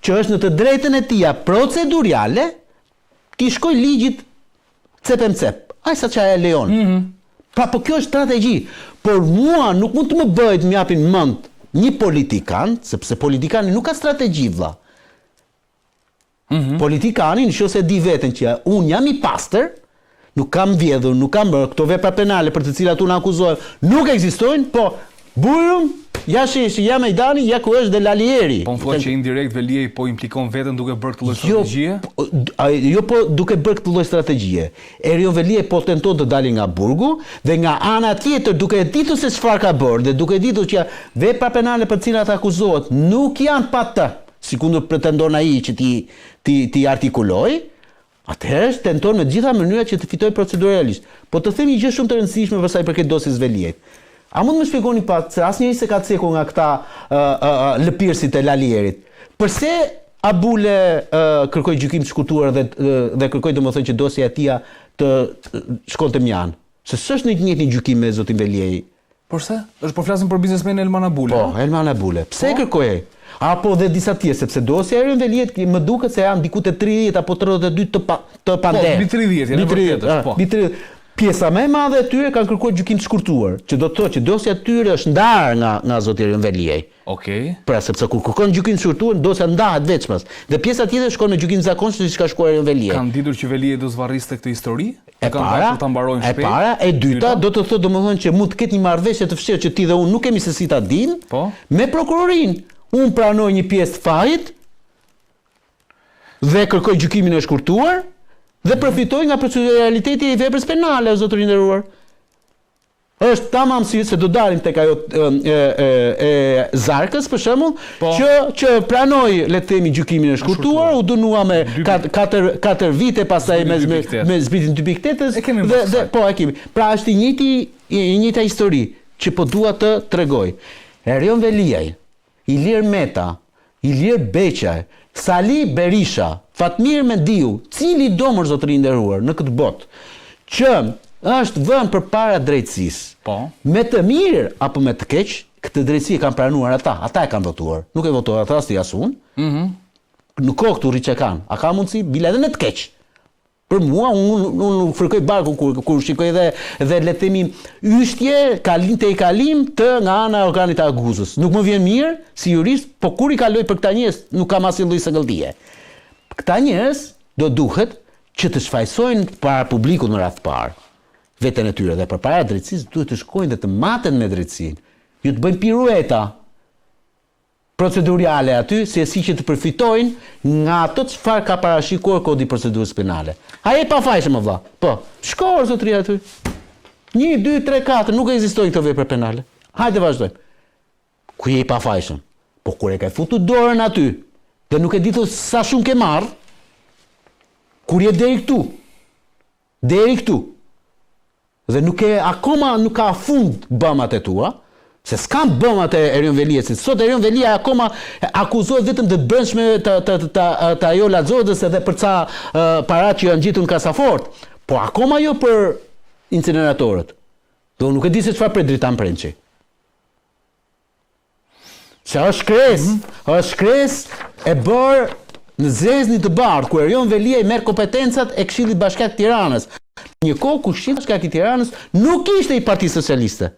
që është në të drejtën e tia procedurale, ti shkoj ligjit cepem cep. Aj sa që aja lejon. Pra, po kjo është strategji. Por mua nuk mund të më bëjt më japin mend një politikan, sepse politikani nuk ka strategji, vlla. Politikani, nëse di veten që unë jam i pastër, nuk kam vjedhur, nuk kam bërë këto vepra penale për të cilat unë akuzohem, nuk ekzistojnë, po bujrum, ja sheshi, ja Majdani, ja ku është dhe Lalieri. Po më thotë që indirekt Veliaj po implikon veten duke bërë këtë lloj strategjie? Jo po duke bërë këtë lloj strategjie. Erion Veliaj po tenton të dalë nga burgu dhe nga ana tjetër duke ditur se çfarë ka bërë dhe duke ditur që vepra penale për të cilat akuzohet nuk janë pa të, sikur pretendon ai që ti artikuloj, atëherë tenton me gjitha mënyrat që të fitojë proceduralisht. Po të them një gjë shumë të rëndësishme për sa i përket dosjes Veliajt. A mund të më shpjegoni pak se asnjëri se ka cekur nga këta lëpirësit e Lalierit? Përse Abule kërkoi gjykim të shkurtuar dhe kërkoi domethënë që dosja e tij të shkonte mjan? Se s'është në të njëjtin gjykim me zotin Veliaj. Përse? Është po flasim për biznesmenin Elman Abule. Po, Elman Abule. Pse kërkoi ai? Apo dhe disa tjerë, sepse dosja e Erion Veliajt më duket se janë diku te 30 apo 32 të pandem. Po, mbi 30, janë vërtetë, po. Mbi 30. Pjesa më e madhe e tyre kanë kërkuar gjykim të shkurtuar, që do të thotë që dosja e tyre është ndarë nga zoti Erion Veliaj. Okej. Pra sepse kur kërkon gjykim të shkurtuar, dosja ndahet veçmas. Dhe pjesa tjetër shkon në gjykim zakonshëm siç ka shkuar Erion Veliaj. Kanë ditur që Veliaj do zvarriste këtë histori? E para, ta mbarojnë shpejt. E para, e dyta do të thotë domethënë që mund të ketë një marrëveshje të fshirë që ti dhe unë nuk kemi se si ta dim, me prokurorinë. Unë pranoj një pjesë të fajit dhe kërkoj gjykimin e shkurtuar dhe përfitoj nga proceduraliteti i veprës penale, zotëri nderuar. Është tamam si se do dalim tek ajo Zarkës për shembull, që pranoi le të themi gjykimin e shkurtuar, u dënua me 4 vite pastaj me zbritin 2.8 dhe po e kemi. Pra është i njëjta histori që po dua të tregoj. Erion Veliaj, Ilir Meta, Ilir Beqaj, Sali Berisha, Fatmir Mendiu, cili do më zotëri nderuar në këtë botë, që është vënë përpara drejtësisë. Me të mirë apo me të keq, këtë drejtësi e kanë pranuar ata e kanë votuar. Nuk e votuar ata si as unë. Në kohë këtu Riçekan, a ka mundësi bile edhe në të keq. Për mua, unë frikoj barku kur shikoj dhe le të themi yshtje, kalim të nga ana e organit të akuzës. Nuk më vjen mirë si jurist, po kur i kaloj për këta njerëz, nuk kam asnjë lloj sëngëlltie. Këta njerëz do duhet që të shfaqsojnë para publikut në radh të parë veten e tyre dhe përpara drejtësisë duhet të shkojnë dhe të maten me drejtësinë. Ju të bëjnë pirueta procedurale aty, si që të përfitojnë nga ato çfarë ka parashikuar kodi i procedurës penale. Ai e pafajshëm vëlla. Po, shkoj zotëri aty. 1, 2, 3, 4 nuk ekzistojnë këto vepra penale. Hajde vazhdojmë. Ku je i pafajshëm? Po kur e ka futur dorën aty, dhe nuk e ditur sa shumë ke marr, kur je deri këtu. Dhe akoma nuk ka fund bëmat e tua, se s'kam bëmat e Erion Veliajt. Sot Erion Veliaj akoma akuzohet vetëm të brendshme të ajo Laxodës edhe për ca para që janë gjetur në kasafort, po akoma jo për incineratorët. Do nuk e di se çfarë për Dritan Prençi. Se është shkres e bërë në zezën të bardhë, ku Erion Veliaj merr kompetencat e Këshillit Bashkiak të Tiranës. Një kohë ku Këshilli Bashkiak i Tiranës nuk ishte i Partisë Socialiste.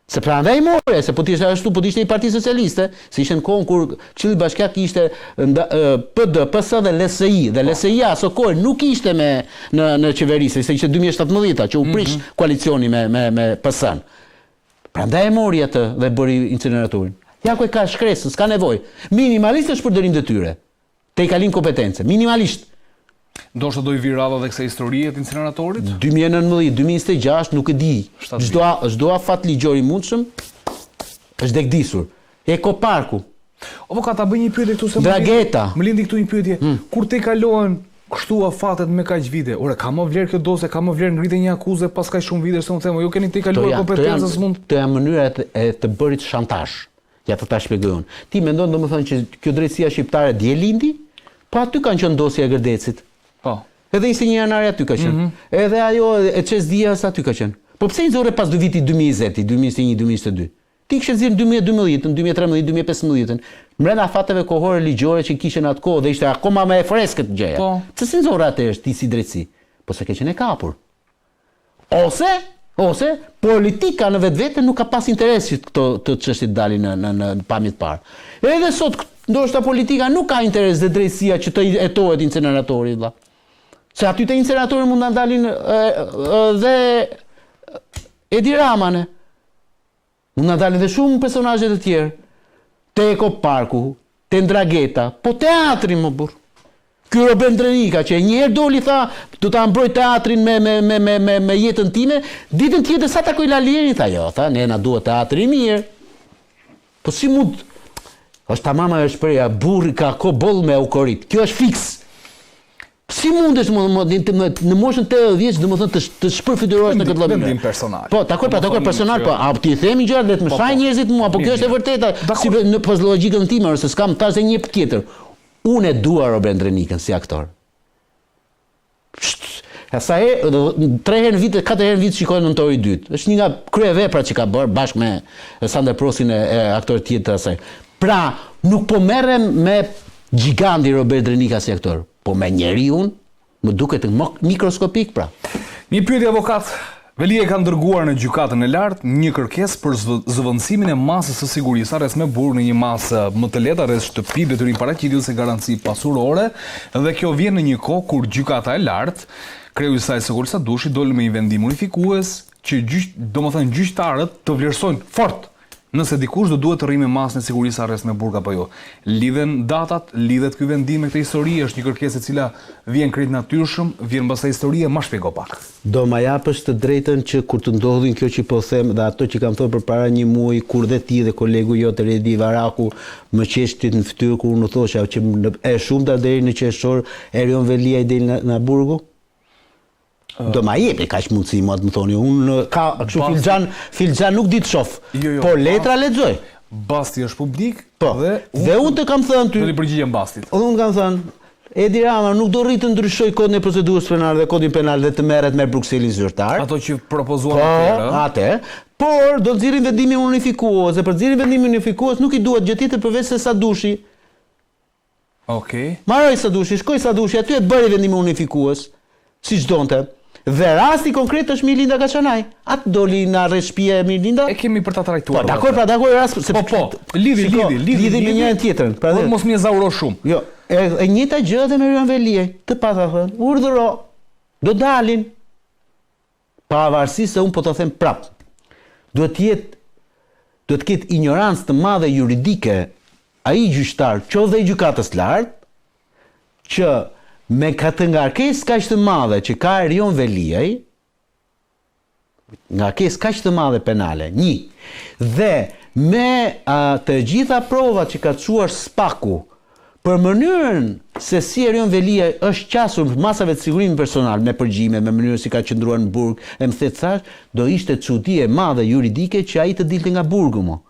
Se prandaj more, se po të ishte ashtu, po të ishte i Partisë Socialiste, se ishte në kohën kur Këshilli Bashkiak ishte PD, PS dhe LSI, dhe LSI-a aso kohë nuk ishte në qeveri, se ishte 2017 që u prish koalicioni me PS-n. Prandaj mori atë dhe bëri incineratorin. Ja ku e ka shkresën, s'ka nevojë. Minimalisht është përdërim detyre. Te i kalim kompetence, minimalisht. Ndoshta do i virava dhe kësaj historie të incineratorit? 2019, 2026, nuk e di. Çdo afat ligjor i mundshëm është dekdisur. Ekoparku. Avokat, ta bëj një pyetje këtu se Drageta. Më lindi këtu një pyetje. Kur te kalohen kështu afatet me kaq vite, ore ka më vlerë kjo dosje, ka më vlerë ngritje një akuzë pas kaq shumë vite, se unë them, jo keni te kaluar kompetencës mund. Të janë mënyrat e të bërit shantazh. Ja të ta shpjegoj unë. Ti mendon domethënë që kjo drejtësia shqiptare dje lindi? Po aty kanë qenë dosja e Gërdecit. Po. Edhe 21 janari aty ka qenë. Edhe ajo e Çes Dias aty ka qenë. Po pse i nxorre pas vitit 2020, 2021, 2022? Ti kishe nxirr në 2012, 2013, 2015, brenda fateve kohore ligjore që kishen atë kohë dhe ishte akoma më e freskët gjëja. Pse si nxorra atë ti si drejtësi? Po se ke qenë e kapur. Ose politika në vetvete nuk ka pas interes që të çështjet dalin në pamje të parë. Edhe sot ndoshta politika nuk ka interes dhe drejtësia që të hetohet incineratori, vëlla. Se aty te incineratori mund ta dalin dhe Edi Ramane. Mund na dalin dhe shumë personazhe të tjerë. Te Eko Parku, te Ndrageta, po teatri më burr. Ky Robert Drenika që njëherë doli tha, do ta mbroj teatrin me jetën time, ditën tjetër sa takoi Lalierin tha, jo, tha, ne na duhet teatri i mirë. Po si mund është tamam ajo shpreha, burri ka boll me ukorit. Kjo është fiks. Si mundesh në moshën 80 vjeç, domethënë të shpërfytyrohesh në këtë lloj vendim personal. Po, dakor personal, po, a ti themi gjërat le të më shajnë njerëzit mua, po kjo është e vërteta, si në logjikën time, ose s'kam tash një tjetër. Unë e dua Robert Drenikën si aktor. Sa 3 herë në vit, 4 herë në vit shikoj Nëntori i dytë. Është një nga kryeveprat që ka bërë bashkë me Sander Prosin e aktor tjetër asaj. Pra, nuk po merrem me giganti Robert Drenika si aktor, po me njeriu më duket mikroskopik pra. Një pyetje avokat, Velia ka ndërguar në gjykatën e lartë një kërkesë për zëvendësimin e masës së sigurisë arrest me burg në një masë më të lehtë arrest shtëpi, detyrim paraqitjellëse garanci pasurore, dhe kjo vjen në një kohë kur gjykata e lartë, kreu i saj Sogol Sadushi doli me një vendim unifikues që domethënë gjyqtarët të vlerësojnë fort nëse dikush do duhet të rrijë me masën e sigurisë arrest me burg apo jo. Lidhen datat, lidhet ky vendim me këtë histori, është një kërkesë e cila vjen krejt natyrshëm, vjen mbas historie, ma shpjego pak. Do ma japësh të drejtën që kur të ndodhin kjo që po them dhe ato që kam thënë përpara një muaji, kur dhe ti dhe kolegu jote Redi Varaku më qeshtit në fytyrë kur unë thosha që e shumta deri në qershor Erion Velia i del në burgu? Do ma jepi kaq mundësi mua të më thoni, unë ka kështu filxhan nuk di të shoh, po letra lexoj. Basti është publik, dhe unë të kam thënë ty. Do të përgjigjem Bastit. Unë kam thënë, Edi Rama nuk do rritë të ndryshoj kodin e procedurës penale dhe kodin penal dhe të merret me Brukselin zyrtar. Ato që propozuan atëherë, por do të nxjerrin vendimin unifikues, dhe për nxjerrin vendimin unifikues nuk i duhet gjë tjetër përveç se Sadushi. Okej. Marroi Sadushi, shkoi Sadushi aty e bëri vendimin unifikues, siç donte. Dhe rasti konkret është Mirlinda Kaçanaj. Atë doli në arrest shtëpia e Mirlinda. E kemi për ta trajtuar. Po, dakor, rast se lidhi me njërin tjetrën. Pra mos më zauro shumë. Jo, e njëjta gjë edhe me Erion Veliaj. Të pata thënë, urdhëro, do dalin. Pavarësisht se un po të them prap. Duhet të ketë ignorancë të madhe juridike ai gjyqtar, qoftë i gjykatës lartë, që me këtë ngarkesë kaq të madhe që ka Erion Veliaj, ngarkesë kaq të madhe penale, dhe me të gjitha provat që ka çuar Spaku për mënyrën se si Erion Veliaj është qasur masave të sigurimit personal me përgjime, me mënyrën si ka qëndruar në burg, e më the thash, do ishte çudi e madhe juridike që ai të dilte nga burgu mo.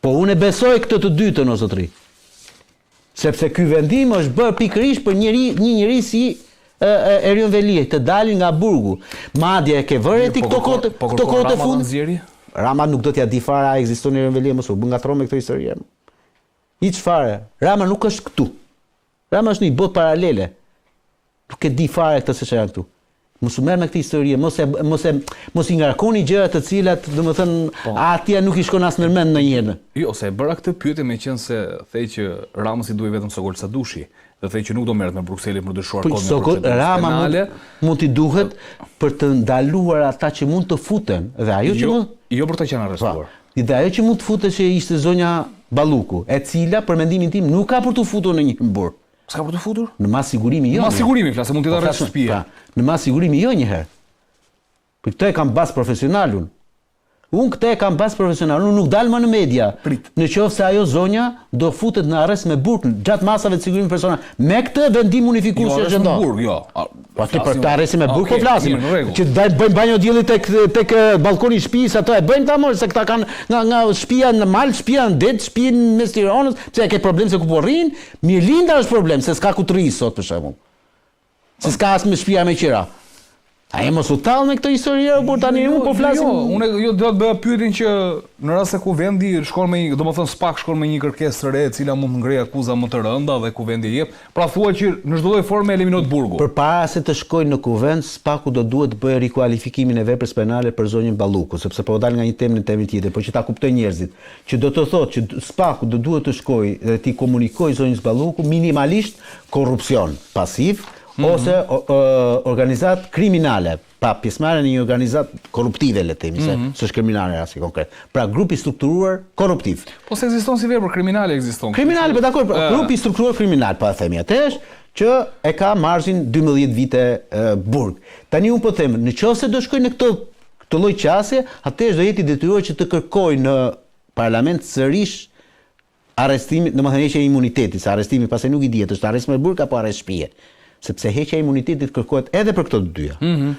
Po unë e besoj këtë të dytën o zotëri. Sepse ky vendim është bërë pikërisht për një njeri si Erion Veliaj të dalin nga burgu. Madje e ke vënë ti këto kohë të fundit. Rama nuk do t'ja di fare a ekziston Erion Veliaj mos u bë ngatron me këtë histori. Hiç fare. Rama nuk është këtu. Rama është në një botë paralele. Nuk e di fare këtë se çfarë këtu. Mos u merr me këtë histori, mos i ngarkoni gjëra të cilat, domethënë, atje nuk i shkon as në mend ndonjëherë. Jo, se e bëra këtë pyetje meqense thej që Ramës i duhej vetëm Sogol Sadushi, dhe thej që nuk do merret me Brukselin për ndryshuar kodin e procedurës Rama mund t'i duhet për të ndaluar ata që mund të futen, dhe ajo që jo për të qenë arrestuar. Dhe ajo që mund të futet që ishte zonja Balluku, e cila për mendimin tim nuk ka për të futur në një burg. S'ka për të futur? Në mas sigurimi jo. Në mas sigurimi, flasë, mund t'i dha rreth shtëpia. Në mas sigurimi jo njëherë. Për këtë e kam bas profesionalun. Unë këtë e kam bas profesionalun, nuk dalë më në media. Në qoftë se ajo zonja do futet në arrest me burg gjatë masave të sigurimit personal. Me këtë vendim unifikues që është ndodhur. Jo, po ti për të arrestin me burg po flasim. Që bëjnë banjo dielli tek balkoni i shtëpisë, ato e bëjnë ta morë se këta kanë nga shtëpia në mal, shtëpia në det, shtëpia në mes Tiranës, pse ke problem se ku po rrin? Mirlinda është problem se s'ka ku të rri sot për shembull. Se s'ka as me shtëpia me qira. A e mos u tallë me këtë histori por tani unë po flasim. Unë do të bëja pyetjen që në rast se kuvendi shkon me, domethënë SPAK shkon me një kërkesë së re e cila mund të ngrej akuza më të rënda dhe kuvendi jep, pra thua që në çdo lloj forme eliminohet burgu. Përpara se të shkojnë në kuvend, SPAK-u do duhet të bëjë rikualifikimin e veprës penale për zonjën Balluku, sepse po dal nga një temë në temën tjetër, por që ta kuptojnë njerëzit, që do të thotë që SPAK-u do duhet të shkojë dhe t'i komunikojë zonjës Balluku minimalisht korrupsion pasiv ose organizat kriminale, pa pjesëmarrje në një organizat korruptive, le të themi, se s'është kriminale rasti konkret. Pra grupi strukturuar korruptiv. Po se ekziston si vepër kriminale ekziston. Kriminale, po dakor, grupi strukturuar kriminal, po e themi atësh, që e ka marzhin 12 vite burg. Tani unë po them, nëse do shkojnë në këtë lloj qasje, atëherë do jeti detyruar që të kërkojë në parlament sërish arrestimin, domethënë heqja e imunitetit, se arrestimi pastaj nuk i dihet, është arrest me burg apo arrest shtëpie. Sepse heqja e imunitetit kërkohet edhe për këto të dyja.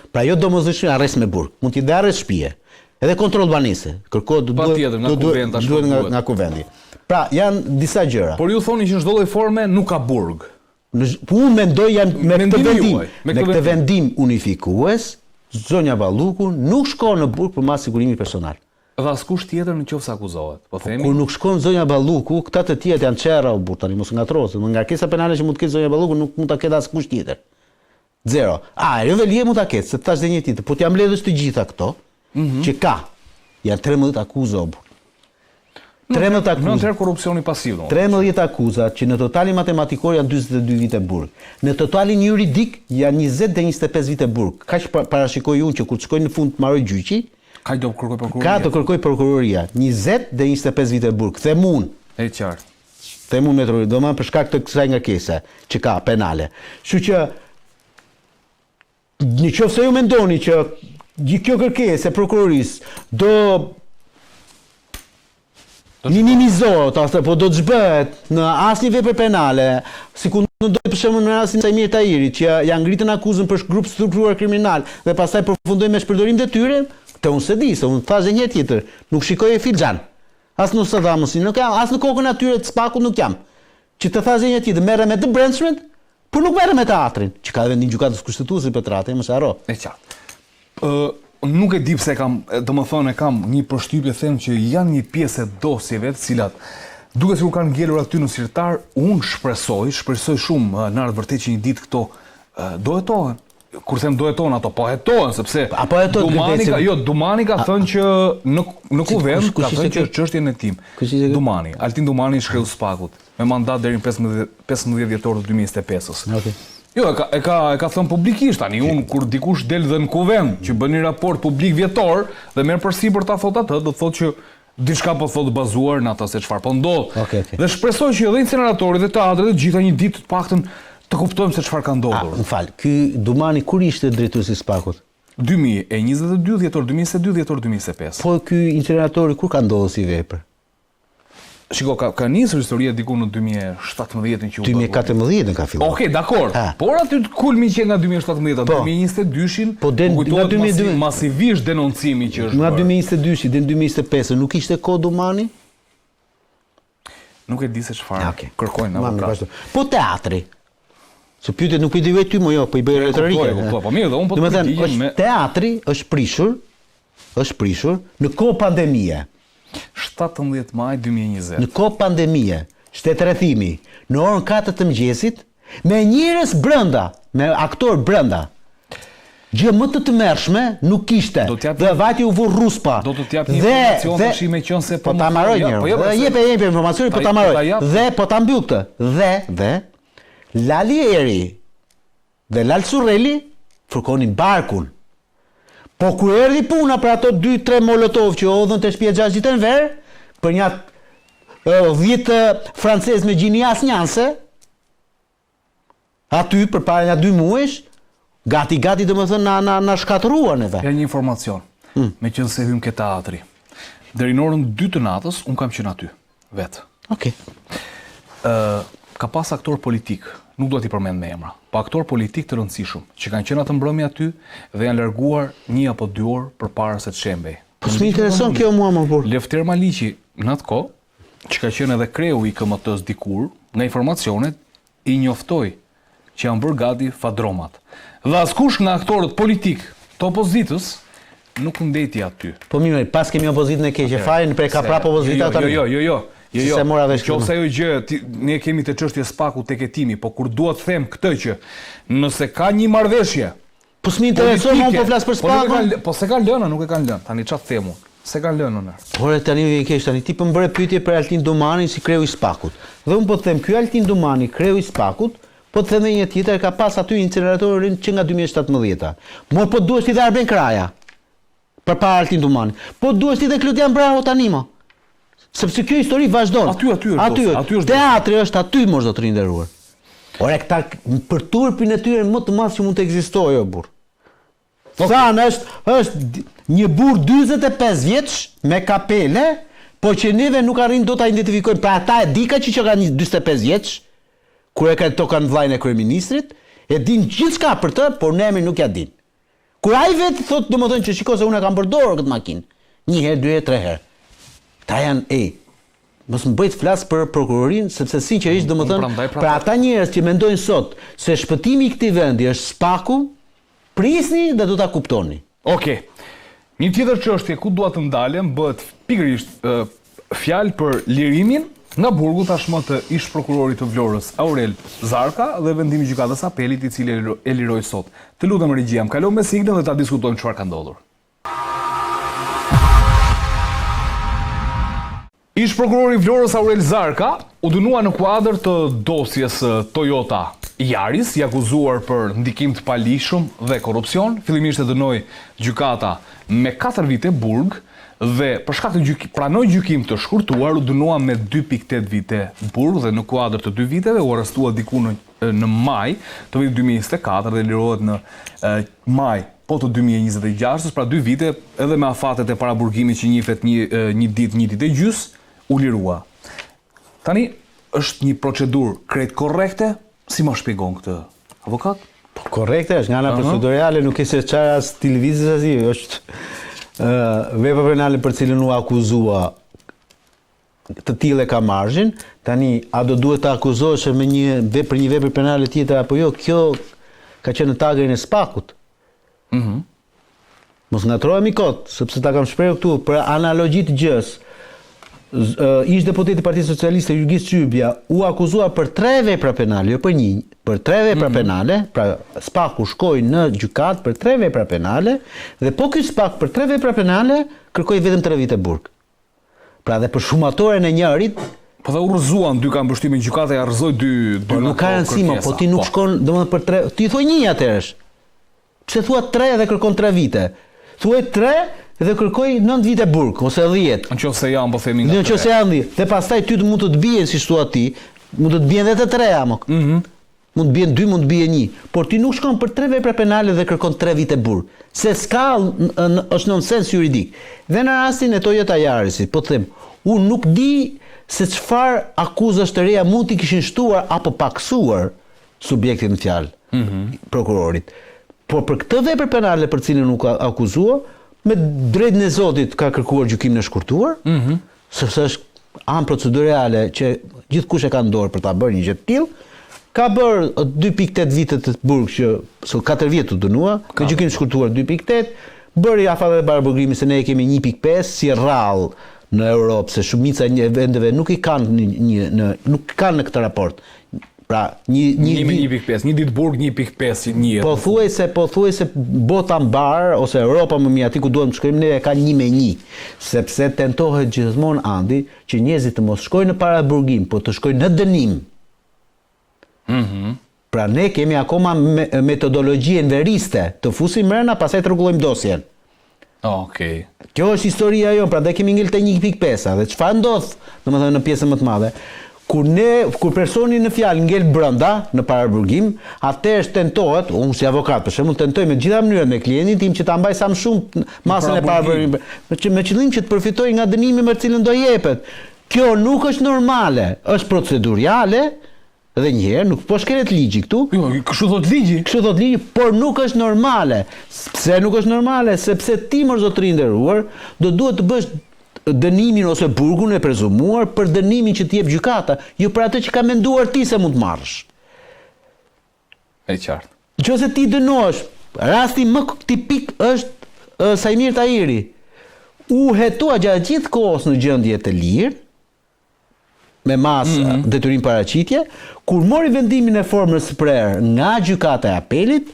Pra jo domosdoshmë arrest me burg, mund të jetë arrest shtëpie. Edhe kontroll banese, kërkohet duhet nga kuvendi. Pra janë disa gjëra. Por ju thoni që në çdo lloj forme nuk ka burg. Unë mendoj me këtë vendim unifikues, zonja Balluku nuk shkon në burg për mas sigurimi personal. Dhe askush tjetër në qoftë se akuzohet. Po themi. Kur nuk shkon zonja Balluku, këta të tjerë janë çerra u burr tani mos ngatrohet, në ngarkesa penale që mund të ketë zonja Balluku nuk mund ta ketë askush tjetër. Zero. Ajo Velie mund ta ketë, se thash dhe një tjetër, po t'ja mbledhësh të gjitha këto, që ka. Janë 13 akuza u burr. 13 akuza. Në korrupsioni pasiv. 13 akuza që në totalin matematikor janë 42 vite burg. Në totalin juridik janë 20 dhe 25 vite burg. Kaq parashikoj unë që kur të shkojnë në fund të marroj gjyqi, ka do kërkoj prokuroria. Ka të kërkoj prokuroria, 20 dhe 25 vite burg. Them unë. E qartë. Them unë me truri, do më për shkak të kësaj ngarkese që ka penale. Kështu që nëse ju mendoni që kjo kërkesë e prokurorisë do minimizohet, po do të zhbëhet në asnjë vepër penale, sikur nuk do të për shembull në rastin e Samir Tahirit, që janë ngritën akuzën për grup strukturuar kriminal dhe pastaj përfundoi me shpërdorim detyre, të unë se di, se unë thash dhe një tjetër, nuk shikoj e filxhan. As në Sadamosin, nuk jam, as në kokën atyre të SPAK-ut nuk jam. Që të thash dhe një tjetër, merre me të brendshmet, por nuk merre me teatrin, që ka vendin gjykatës kushtetuese për teatrin, mos e harro. E qartë. Nuk e di pse kam, domethënë kam një përshtypje them që janë një pjesë e dosjeve të cilat duke sikur kanë ngelur aty në sirtar, unë shpresoj shumë në ardhmë vërtet që një ditë këto do hetohen. Kur them do hetohen ato, po hetohen sepse Dumani ka thënë që në kuvend ka thënë që çështjen e tim. Dumani, Altin Dumani shkreu SPAK-ut me mandat deri në 15 dhjetor të 2025-s. Okej. Jo, e ka thënë publikisht, tani unë kur dikush del dhe në kuvend që bën një raport publik vjetor dhe merr përsipër ta thotë atë, do thotë që diçka po thotë bazuar në atë se çfarë po ndodh. Dhe shpresoj që edhe inceneratorët dhe teatret të gjitha një ditë të paktën të kuptojmë se çfarë ka ndodhur. Më fal, ky Dumani kur ishte drejtuesi i SPAK-ut? 2022 dhjetor 2022 dhjetor 2025. Po ky inceneratori kur ka ndodhur si vepër? Shiko, ka nisur historia diku në 2017 që u bë. 2014 ka filluar. Okej, dakor. Por aty kulmi që nga 2017 deri në 2022-shin, nga 2022 masivisht denoncimi që është. Nga 2022 deri në 2025 nuk ishte kohë Dumani? Nuk e di se çfarë kërkojnë avokat. Po teatri. Se pyetjet nuk i di vetë ty, mo jo, po i bëj retorike. Po mirë, dhe unë po të përgjigjem me teatri është prishur në kohë pandemie. 17 maj 2020. Në kohë pandemie, shtetërrethimi, në orën 4 të mëngjesit, me njerëz brenda, me aktor brenda. Gjë më të tmerrshme nuk kishte. Dhe vajti u vur ruspa. Do të t'jap një informacion tash me qenë se po ta marroj një. Jep informacionin, po ta marroj. Dhe po ta mbyll këtë. Dhe Lali Eri dhe Lal Surreli fërkonin barkun. Po kur erdhi puna për ato 2-3 molotov që odhën të shtëpia 6 ditë në verë, për një 10 francez me gjini asnjanse, aty përpara një 2 muajsh, gati domethënë na shkatëruar neve. Ja një informacion. Me qenë se hym ke teatri. Deri në orën 2 të natës un kam qenë aty vet. Okej. Ka pas aktor politik, nuk do t'i përmend me emra, po aktor politik të rëndësishëm, që kanë qenë atë mbrëmje aty dhe janë larguar 1 apo 2 orë përpara se të shembej. Po s'më intereson kjo mua më burr. Lefter Maliqi në atë kohë, që ka qenë edhe kreu i KMT-s dikur, nga informacionet i njoftoi që janë bërë gati fadromat. Dhe askush nga aktorët politik të opozitës nuk ndeti aty. Po mirë, pas kemi opozitën e keqe fare, për ka prap opozita tani. Jo. Se mora vesh këtu. Qofse ajo gjë, ne kemi të çështje spaku tek hetimi, po kur dua të them këtë që nëse ka një marrëveshje. Po s'më intereson, unë po flas për spakun. Po se kanë lënë, nuk e kanë lënë. Tani çfarë them unë? Se kanë lënë unë. Por tani vjen keq tani. Ti po më bëre pyetje për Altin Domani si kreu i spakut. Dhe unë po të them ky Altin Domani, kreu i spakut, po të them një tjetër ka pas aty inceneratorin që nga 2017-a. Mor po duhet ti dhe Arben Kraja. Përpara Altin Domani. Po duhet ti dhe Klodian Bravo tani mo. Sepse kjo histori vazhdon. Aty është. Teatri është aty mos do të rinderuar. Ora këta për turpin e tyre më të madh që mund të ekzistojë o burr. Thanë është një burr 45 vjeç me kapele, po që neve nuk arrin dot ta identifikojmë. Pra ata e di ka që ka 45 vjeç, kur e ka tokan vllajën e kryeministrit, e din gjithçka për të, por ne nuk ja din. Kur ai vetë thotë domethënë që shikoj se unë kam përdorur këtë makinë, 1 herë, 2 herë, 3 herë. Ta janë mos më bëjt flas për prokurorin, sepse sinqerisht domethënë për ata njerëz që mendojnë sot se shpëtimi i këtij vendi është spaku, prisni dhe do ta kuptoni. Okej. Një tjetër çështje ku dua të ndalem bëhet pikërisht fjalë për lirimin nga burgu tashmë të ish prokurorit të Vlorës Aurel Zarka dhe vendimi i gjykatës apelit i cili e liroi sot. Të lutem regjia, më kalon me signën dhe ta diskutojmë çfarë ka ndodhur. Ish prokurori i Vlorës Aurel Zarka u dënua në kuadër të dosjes Toyota Yaris, i akuzuar për ndikim të palishëm dhe korrupsion. Fillimisht e dënoi gjykata me 4 vite burg dhe për shkak të pranoi gjykim të shkurtuar u dënua me 2.8 vite burg dhe në kuadër të 2 viteve u arrestua diku në maj të vitit 2024 dhe lirohet në maj të 2026, pra 2 vite edhe me afatet e paraburgimit që njihet një ditë e gjys u lirua. Tani është një procedurë krejt korrekte, si më shpjegon këtë avokat? Po korrekte është, nga ana procedurale nuk e se çfarë as televizës as është vepra penale për cilën u akuzua të tillë ka margin. Tani a do duhet të akuzohesh me një vepër penale tjetër apo jo? Kjo ka qenë në tagrin e spakut. Mos ngatrohemi kot, sepse ta kam shprehur këtu për analogji të gjës. Ish deputeti i Partisë Socialiste Jurgis Çybja u akuzua për 3 vepra penale, jo për 1, për 3 vepra penale, pra spaku shkoi në gjykat për 3 vepra penale dhe po ky spak për 3 vepra penale kërkoi vetëm 3 vite burg. Pra dhe për shumatoren e njërit po dhe u rrëzuan 2 ka mbështimin gjykata ja rrëzoi 2. Po nuk ka rëndësi, po ti nuk shkon domethënë për 3, ti thua 1 atëherësh. Pse thua 3 dhe kërkon 3 vite? Thuaj 3 dhe kërkoj 9 vite burg ose 10. Nëse janë po themi nga. Nëse janë 10. Dhe pastaj ty mund të të bien si thua ti, mund të të bien edhe të 3 amok. Mund të bien 2, mund të bien 1. Por ti nuk shkon për 3 vepra penale dhe kërkon 3 vite burg. Se s'ka është nonsens juridik. Dhe në rastin e Toyota Yarisit, po them, unë nuk di se çfarë akuzash të reja mund t'i kishin shtuar apo paksuar subjektin në fjalë prokurorit. Por për këtë vepër penale për cilën nuk akuzua, me drejtën e Zotit ka kërkuar gjykim në shkurtuar, sepse është anë procedurale që gjithkush e ka në dorë për ta bërë një gjë të tillë, ka bërë 2.8 vite të burg që 4 vjet u dënua, me gjykim të shkurtuar 2.8, bëri afatet e paraburgimit se ne kemi 1.5 si rrallë në Europë, se shumica e vendeve nuk nuk kanë në këtë raport. Pra, 1.5, një ditë burg 1.5 një. Po thuajse bota mbar ose Europa më mirë aty ku duam të shkojmë ne ka 1 me 1, sepse tentohet gjithmonë Andi që njerëzit të mos shkojnë në paraburgim, por të shkojnë në dënim. Pra ne kemi akoma metodologjinë veriste, të fusim brenda, pastaj të rregullojmë dosjen. Okej. Kjo është historia jonë, prandaj kemi ngel te 1.5 dhe çfarë ndodh, domethënë në pjesën më të madhe. Kur personi në fjalë ngel brenda në paraburgim, atëherë tentohet, unë si avokat për shembull tentoj me gjitha mënyrat me klientin tim që ta mbaj sa më shumë masën e paraburgimit, me qëllim që të përfitoj nga dënimi me cilën do jepet. Kjo nuk është normale, është procedurale dhe njëherë nuk po shkelet ligji këtu. Jo, kështu thot ligji. Kështu thot ligji, por nuk është normale. Pse nuk është normale? Sepse ti më zotëri nderuar, do duhet të bësh dënimin ose burgun e prezumuar për dënimin që t'i jep gjykata, jo për atë që ka menduar ti se mund të marrësh. E qartë. Nëse ti dënohesh Rasti më tipik është Sajmir Tahiri. U hetua gjatë gjithë kohës në gjendje të lirë, me masë detyrim paraqitje, kur mori vendimin e formës së prerë nga gjykata e apelit,